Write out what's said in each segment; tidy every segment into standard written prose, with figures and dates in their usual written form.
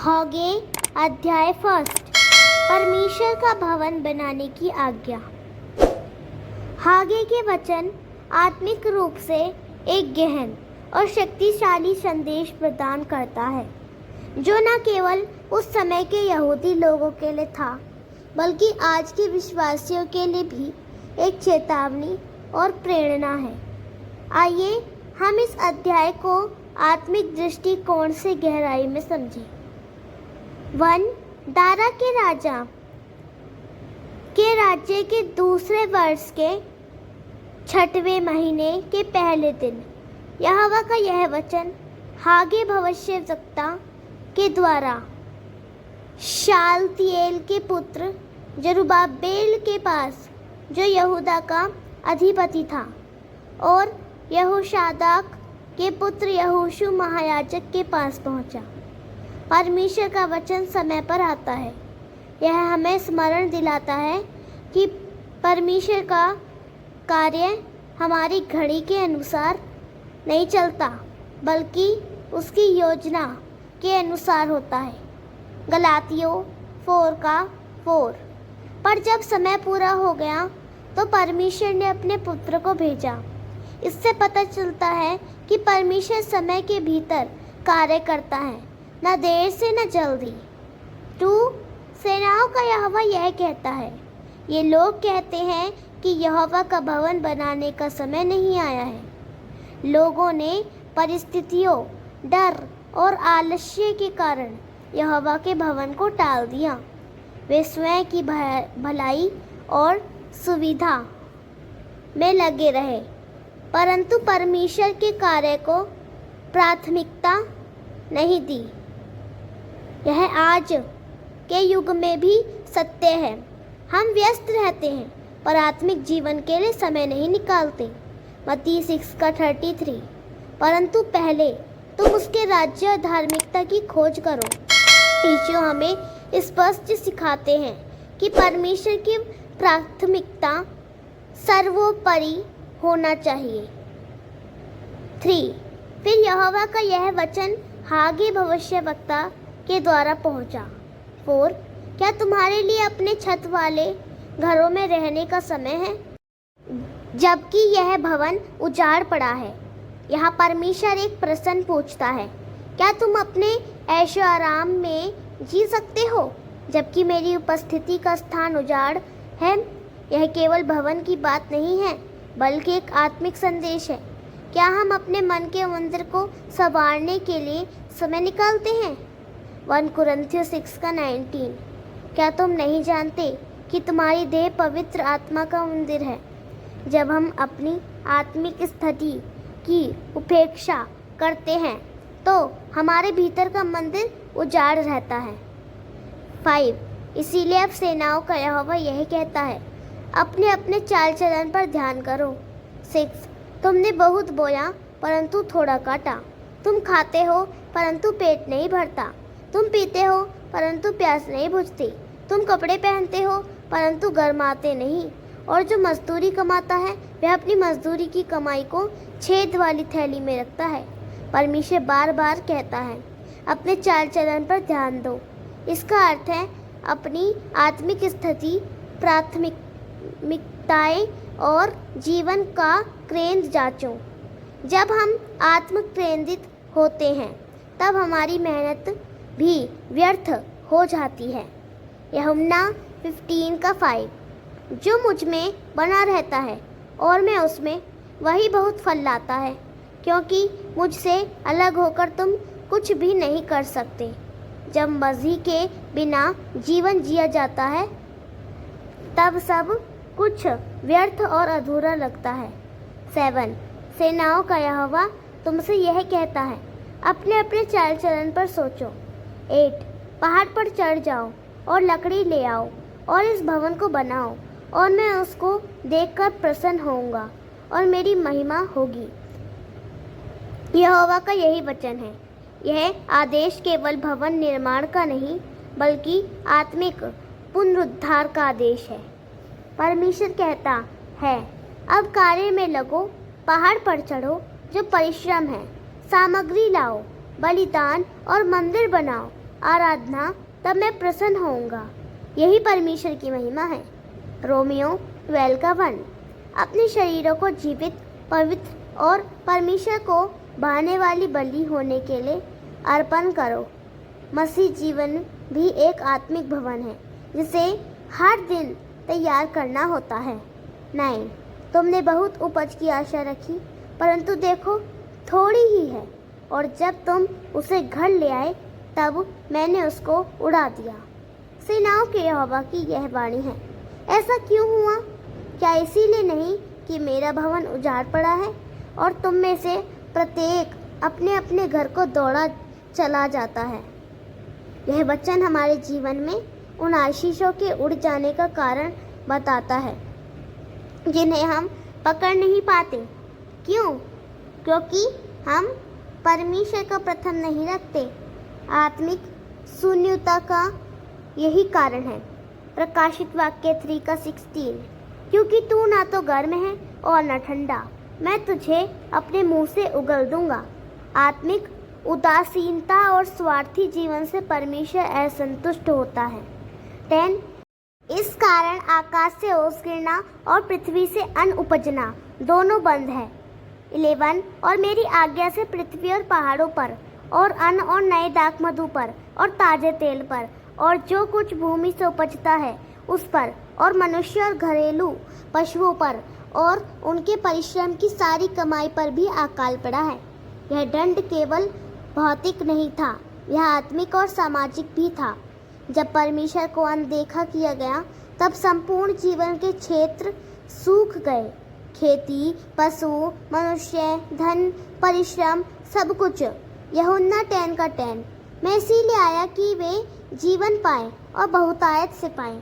होगे अध्याय फर्स्ट। परमेश्वर का भवन बनाने की आज्ञा। हागे के वचन आत्मिक रूप से एक गहन और शक्तिशाली संदेश प्रदान करता है, जो न केवल उस समय के यहूदी लोगों के लिए था, बल्कि आज के विश्वासियों के लिए भी एक चेतावनी और प्रेरणा है। आइए हम इस अध्याय को आत्मिक दृष्टिकोण से गहराई में समझें। 1. दारा के राजा के राज्य के दूसरे वर्ष के 6वें महीने के पहले दिन यहोवा का यह वचन हागे भविष्यवक्ता के द्वारा शालतिएल के पुत्र जरुब्बाबेल के पास, जो यहूदा का अधिपति था, और यहोशादाक के पुत्र यहोशू महायाजक के पास पहुंचा। परमेश्वर का वचन समय पर आता है। यह हमें स्मरण दिलाता है कि परमेश्वर का कार्य हमारी घड़ी के अनुसार नहीं चलता, बल्कि उसकी योजना के अनुसार होता है। गलातियों 4:4। पर जब समय पूरा हो गया तो परमेश्वर ने अपने पुत्र को भेजा। इससे पता चलता है कि परमेश्वर समय के भीतर कार्य करता है, न देर से न जल्दी। 2. सेनाओं का यहोवा यह कहता है। ये लोग कहते हैं कि यहोवा का भवन बनाने का समय नहीं आया है। लोगों ने परिस्थितियों, डर और आलस्य के कारण यहोवा के भवन को टाल दिया। वे स्वयं की भलाई और सुविधा में लगे रहे, परंतु परमेश्वर के कार्य को प्राथमिकता नहीं दी। यह आज के युग में भी सत्य है। हम व्यस्त रहते हैं, पर आत्मिक जीवन के लिए समय नहीं निकालते। मत्ती 6:33। परंतु पहले तुम उसके राज्य और धार्मिकता की खोज करो। टीचर हमें स्पष्ट सिखाते हैं कि परमेश्वर की प्राथमिकता सर्वोपरि होना चाहिए। 3. फिर यहोवा का यह वचन हागे भविष्यवक्ता के द्वारा पहुंचा। 4. क्या तुम्हारे लिए अपने छत वाले घरों में रहने का समय है, जबकि यह भवन उजाड़ पड़ा है? यहाँ परमेश्वर एक प्रश्न पूछता है। क्या तुम अपने ऐशो आराम में जी सकते हो, जबकि मेरी उपस्थिति का स्थान उजाड़ है? यह केवल भवन की बात नहीं है, बल्कि एक आत्मिक संदेश है। क्या हम अपने मन के मंदिर को संवारने के लिए समय निकालते हैं? 1 कुरिन्थियों 6:19। क्या तुम नहीं जानते कि तुम्हारी देह पवित्र आत्मा का मंदिर है? जब हम अपनी आत्मिक स्थिति की उपेक्षा करते हैं तो हमारे भीतर का मंदिर उजाड़ रहता है। 5. इसीलिए अब सेनाओं का यहोवा यह कहता है, अपने अपने चाल चलन पर ध्यान करो। 6. तुमने बहुत बोया परंतु थोड़ा काटा। तुम खाते हो परंतु पेट नहीं भरता। तुम पीते हो परंतु प्यास नहीं बुझती। तुम कपड़े पहनते हो परंतु गर्माते नहीं। और जो मजदूरी कमाता है वह अपनी मजदूरी की कमाई को छेद वाली थैली में रखता है। परमेश्वर बार बार कहता है, अपने चाल चलन पर ध्यान दो। इसका अर्थ है अपनी आत्मिक स्थिति, प्राथमिकताएं और जीवन का केंद्र जांचो। जब हम आत्म केंद्रित होते हैं तब हमारी मेहनत भी व्यर्थ हो जाती है। यूहन्ना 15:5। जो मुझ में बना रहता है और मैं उसमें, वही बहुत फल लाता है, क्योंकि मुझसे अलग होकर तुम कुछ भी नहीं कर सकते। जब मसीह के बिना जीवन जिया जाता है तब सब कुछ व्यर्थ और अधूरा लगता है। 7. सेनाओं का यहोवा तुमसे यह कहता है, अपने अपने चाल चलन पर सोचो। 8. पहाड़ पर चढ़ जाओ और लकड़ी ले आओ और इस भवन को बनाओ, और मैं उसको देखकर प्रसन्न होऊंगा और मेरी महिमा होगी। यहोवा का यही वचन है। यह आदेश केवल भवन निर्माण का नहीं, बल्कि आत्मिक पुनरुद्धार का आदेश है। परमेश्वर कहता है, अब कार्य में लगो, पहाड़ पर चढ़ो जो परिश्रम है, सामग्री लाओ, बलिदान और मंदिर बनाओ, आराधना, तब मैं प्रसन्न होऊंगा। यही परमेश्वर की महिमा है। रोमियो 12:1। अपने शरीरों को जीवित, पवित्र और परमेश्वर को भाने वाली बलि होने के लिए अर्पण करो। मसीह जीवन भी एक आत्मिक भवन है जिसे हर दिन तैयार करना होता है। 9। तुमने बहुत उपज की आशा रखी, परंतु देखो थोड़ी ही है, और जब तुम उसे घर ले आए तब मैंने उसको उड़ा दिया। सेनाओं के यहोवा की यह वाणी है। ऐसा क्यों हुआ? क्या इसीलिए नहीं कि मेरा भवन उजाड़ पड़ा है और तुम में से प्रत्येक अपने अपने घर को दौड़ा चला जाता है? यह वचन हमारे जीवन में उन आशीषों के उड़ जाने का कारण बताता है जिन्हें हम पकड़ नहीं पाते। क्यों? क्योंकि हम परमेश्वर को प्रथम नहीं रखते। आत्मिक शून्यता का यही कारण है। प्रकाशित वाक्य 3:16। क्योंकि तू ना तो गर्म है और न ठंडा, मैं तुझे अपने मुंह से उगल दूंगा। आत्मिक उदासीनता और स्वार्थी जीवन से परमेश्वर असंतुष्ट होता है। 10। इस कारण आकाश से ओस गिरना और पृथ्वी से अन्न उपजना दोनों बंद है। 11। और मेरी आज्ञा से पृथ्वी और पहाड़ों पर और अन्न और नए दाख मधु पर और ताजे तेल पर और जो कुछ भूमि से उपजता है उस पर और मनुष्य और घरेलू पशुओं पर और उनके परिश्रम की सारी कमाई पर भी अकाल पड़ा है। यह दंड केवल भौतिक नहीं था, यह आत्मिक और सामाजिक भी था। जब परमेश्वर को अनदेखा किया गया तब संपूर्ण जीवन के क्षेत्र सूख गए। खेती, पशु, मनुष्य, धन, परिश्रम, सब कुछ। यूहन्ना 10:10। मैं इसीलिए आया कि वे जीवन पाएं और बहुतायत से पाएं।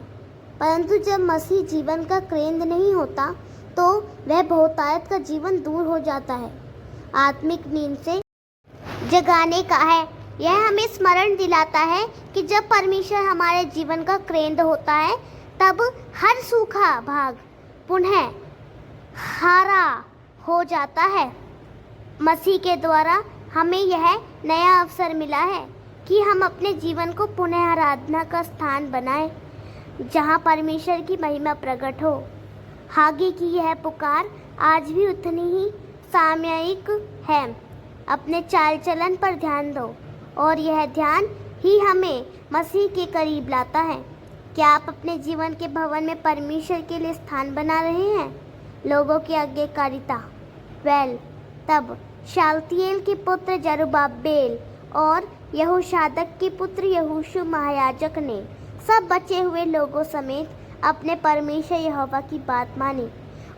परंतु जब मसीह जीवन का केंद्र नहीं होता तो वह बहुतायत का जीवन दूर हो जाता है। आत्मिक नींद से जगाने का है। यह हमें स्मरण दिलाता है कि जब परमेश्वर हमारे जीवन का केंद्र होता है तब हर सूखा भाग पुनः हरा हो जाता है। मसीह के द्वारा हमें यह नया अवसर मिला है कि हम अपने जीवन को पुनः आराधना का स्थान बनाएं, जहां परमेश्वर की महिमा प्रकट हो। हागे की यह पुकार आज भी उतनी ही सामयिक है। अपने चाल चलन पर ध्यान दो और यह ध्यान ही हमें मसीह के करीब लाता है। क्या आप अपने जीवन के भवन में परमेश्वर के लिए स्थान बना रहे हैं? लोगों की आज्ञाकारिता। 12। तब शालतिएल के पुत्र जरुब्बाबेल और यहोशादक के पुत्र यहोशू महायाजक ने सब बचे हुए लोगों समेत अपने परमेश्वर यहोवा की बात मानी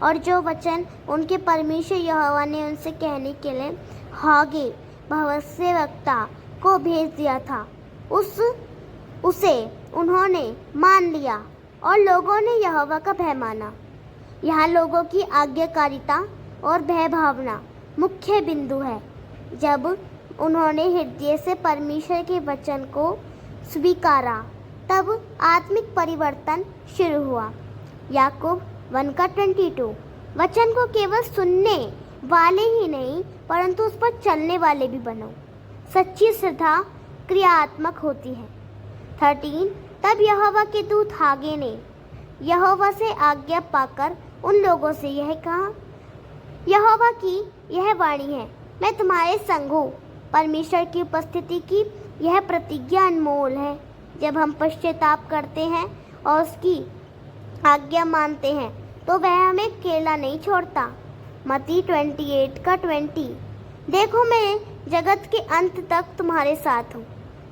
और जो वचन उनके परमेश्वर यहोवा ने उनसे कहने के लिए हागे भविष्यवक्ता को भेज दिया था, उसे उन्होंने मान लिया और लोगों ने यहोवा का भय माना। यहाँ लोगों की आज्ञाकारिता और भय भावना मुख्य बिंदु है। जब उन्होंने हृदय से परमेश्वर के वचन को स्वीकारा तब आत्मिक परिवर्तन शुरू हुआ। याकूब 1:22। वचन को केवल सुनने वाले ही नहीं परंतु उस पर चलने वाले भी बनो। सच्ची श्रद्धा क्रियात्मक होती है। 13। तब यहोवा के दूत हागे ने यहोवा से आज्ञा पाकर उन लोगों से यह कहा, यहोवा की यह वाणी है, मैं तुम्हारे संग हूँ। परमेश्वर की उपस्थिति की यह प्रतिज्ञा अनमोल है। जब हम पश्चाताप करते हैं और उसकी आज्ञा मानते हैं तो वह हमें अकेला नहीं छोड़ता। मत्ती 28:20। देखो मैं जगत के अंत तक तुम्हारे साथ हूँ।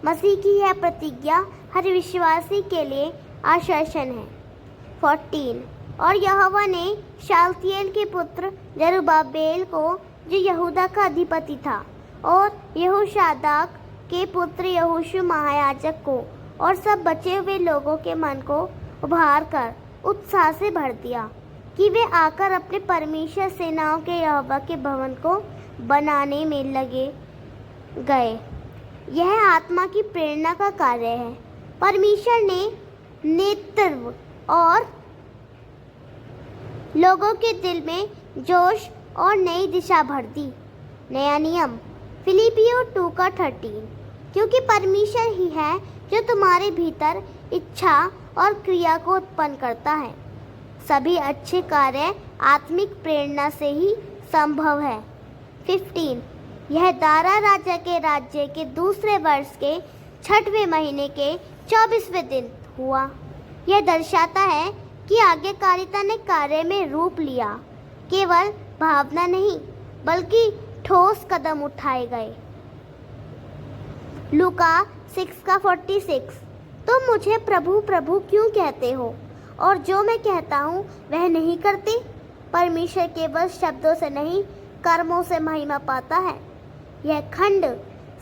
मसीह की यह प्रतिज्ञा हर विश्वासी के लिए आश्वासन है। 14। और यहोवा ने शालतिएल के पुत्र जरुब्बाबेल को जो यहूदा का अधिपति था और यहोशादाक के पुत्र यहोशू महायाजक को और सब बचे हुए लोगों के मन को उभार कर उत्साह से भर दिया कि वे आकर अपने परमेश्वर सेनाओं के यहोवा के भवन को बनाने में लगे गए। यह आत्मा की प्रेरणा का कार्य है। परमेश्वर ने नेतृत्व और लोगों के दिल में जोश और नई दिशा भर दी। नया नियम फिलिपियो 2:13। क्योंकि परमेश्वर ही है जो तुम्हारे भीतर इच्छा और क्रिया को उत्पन्न करता है। सभी अच्छे कार्य आत्मिक प्रेरणा से ही संभव है। 15 यह दारा राजा के राज्य के दूसरे वर्ष के 6वें महीने के 24वें दिन हुआ। यह दर्शाता है कि आज्ञाकारिता ने कार्य में रूप लिया। केवल भावना नहीं बल्कि ठोस कदम उठाए गए। लूका 6:46 तुम मुझे प्रभु प्रभु क्यों कहते हो और जो मैं कहता हूँ वह नहीं करते। परमेश्वर केवल शब्दों से नहीं कर्मों से महिमा पाता है। यह खंड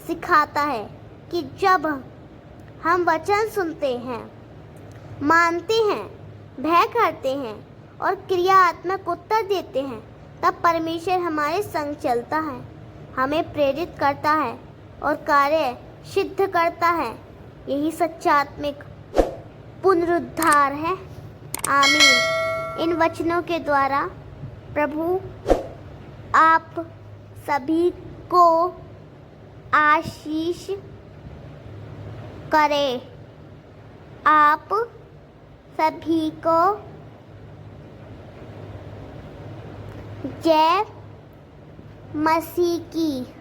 सिखाता है कि जब हम वचन सुनते हैं, मानते हैं, भय करते हैं और क्रियात्मक उत्तर देते हैं, तब परमेश्वर हमारे संग चलता है, हमें प्रेरित करता है और कार्य सिद्ध करता है। यही सच्चा आत्मिक पुनरुद्धार है। आमीन। इन वचनों के द्वारा प्रभु आप सभी को आशीष करे। आप सभी को जय मसीह की।